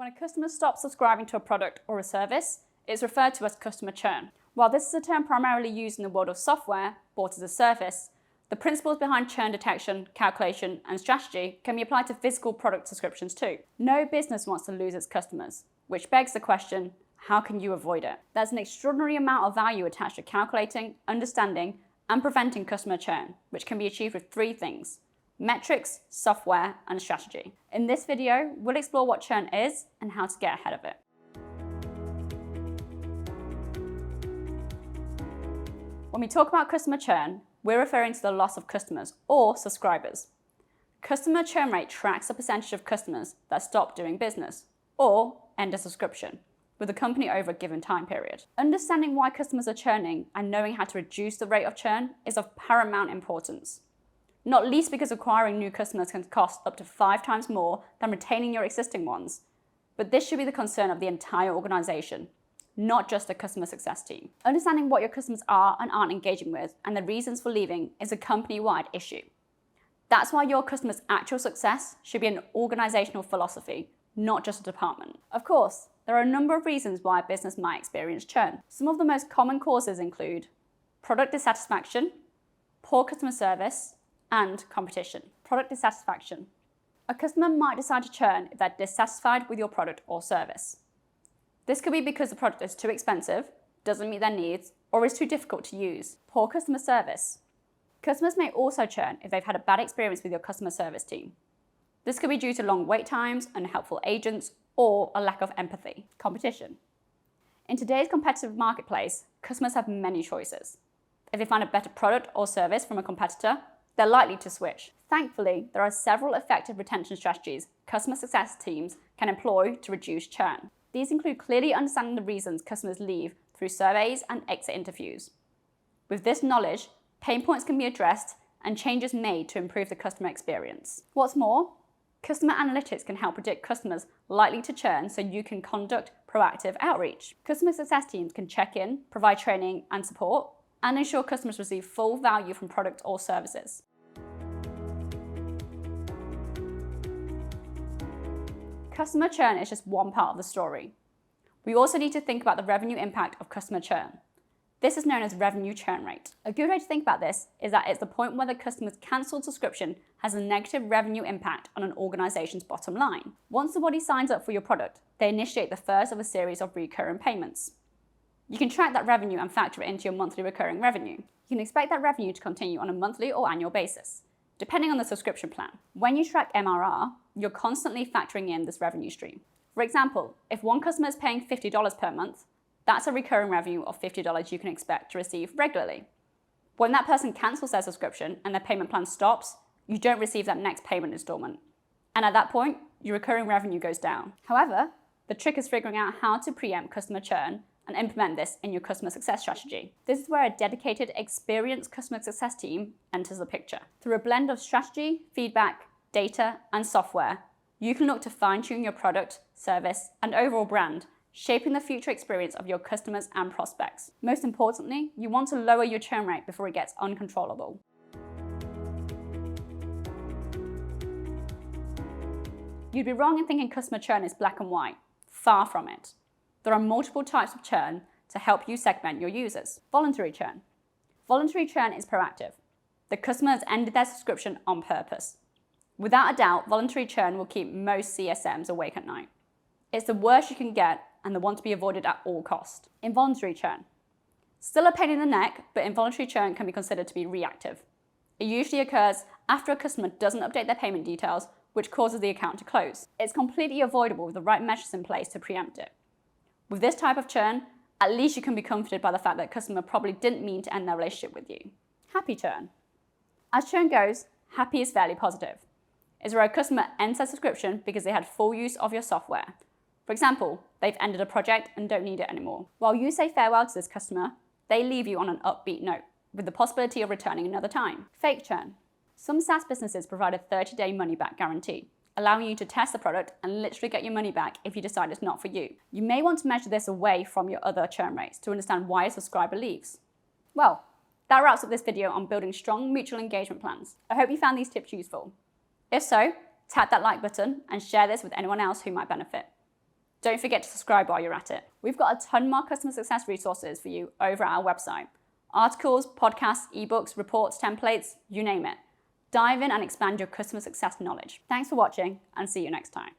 When a customer stops subscribing to a product or a service, it's referred to as customer churn. While this is a term primarily used in the world of software bought as a service, the principles behind churn detection, calculation, and strategy can be applied to physical product subscriptions too. No business wants to lose its customers, which begs the question, how can you avoid it? There's an extraordinary amount of value attached to calculating, understanding, and preventing customer churn, which can be achieved with three things: metrics, software, and strategy. In this video, we'll explore what churn is and how to get ahead of it. When we talk about customer churn, we're referring to the loss of customers or subscribers. Customer churn rate tracks the percentage of customers that stop doing business or end a subscription with a company over a given time period. Understanding why customers are churning and knowing how to reduce the rate of churn is of paramount importance. Not least because acquiring new customers can cost up to 5 times more than retaining your existing ones. But this should be the concern of the entire organization, not just the customer success team. Understanding what your customers are and aren't engaging with and the reasons for leaving is a company-wide issue. That's why your customer's actual success should be an organizational philosophy, not just a department. Of course, there are a number of reasons why a business might experience churn. Some of the most common causes include product dissatisfaction, poor customer service, and competition. Product dissatisfaction. A customer might decide to churn if they're dissatisfied with your product or service. This could be because the product is too expensive, doesn't meet their needs, or is too difficult to use. Poor customer service. Customers may also churn if they've had a bad experience with your customer service team. This could be due to long wait times, unhelpful agents, or a lack of empathy. Competition. In today's competitive marketplace, customers have many choices. If they find a better product or service from a competitor, they're likely to switch. Thankfully, there are several effective retention strategies customer success teams can employ to reduce churn. These include clearly understanding the reasons customers leave through surveys and exit interviews. With this knowledge, pain points can be addressed and changes made to improve the customer experience. What's more, customer analytics can help predict customers likely to churn so you can conduct proactive outreach. Customer success teams can check in, provide training and support, and ensure customers receive full value from product or services. Customer churn is just one part of the story. We also need to think about the revenue impact of customer churn. This is known as revenue churn rate. A good way to think about this is that it's the point where the customer's cancelled subscription has a negative revenue impact on an organization's bottom line. Once somebody signs up for your product, they initiate the first of a series of recurring payments. You can track that revenue and factor it into your monthly recurring revenue. You can expect that revenue to continue on a monthly or annual basis, depending on the subscription plan. When you track MRR, you're constantly factoring in this revenue stream. For example, if one customer is paying $50 per month, that's a recurring revenue of $50 you can expect to receive regularly. When that person cancels their subscription and their payment plan stops, you don't receive that next payment installment. And at that point, your recurring revenue goes down. However, the trick is figuring out how to preempt customer churn and implement this in your customer success strategy. This is where a dedicated, experienced customer success team enters the picture. Through a blend of strategy, feedback, data, and software, you can look to fine-tune your product, service, and overall brand, shaping the future experience of your customers and prospects. Most importantly, you want to lower your churn rate before it gets uncontrollable. You'd be wrong in thinking customer churn is black and white. Far from it. There are multiple types of churn to help you segment your users. Voluntary churn. Voluntary churn is proactive. The customer has ended their subscription on purpose. Without a doubt, voluntary churn will keep most CSMs awake at night. It's the worst you can get and the one to be avoided at all cost. Involuntary churn. Still a pain in the neck, but involuntary churn can be considered to be reactive. It usually occurs after a customer doesn't update their payment details, which causes the account to close. It's completely avoidable with the right measures in place to preempt it. With this type of churn, at least you can be comforted by the fact that the customer probably didn't mean to end their relationship with you. Happy churn. As churn goes, happy is fairly positive. It's where a customer ends their subscription because they had full use of your software. For example, they've ended a project and don't need it anymore. While you say farewell to this customer, they leave you on an upbeat note, with the possibility of returning another time. Fake churn. Some SaaS businesses provide a 30-day money-back guarantee, allowing you to test the product and literally get your money back if you decide it's not for you. You may want to measure this away from your other churn rates to understand why a subscriber leaves. Well, that wraps up this video on building strong mutual engagement plans. I hope you found these tips useful. If so, tap that like button and share this with anyone else who might benefit. Don't forget to subscribe while you're at it. We've got a ton more customer success resources for you over at our website. Articles, podcasts, ebooks, reports, templates, you name it. Dive in and expand your customer success knowledge. Thanks for watching and see you next time.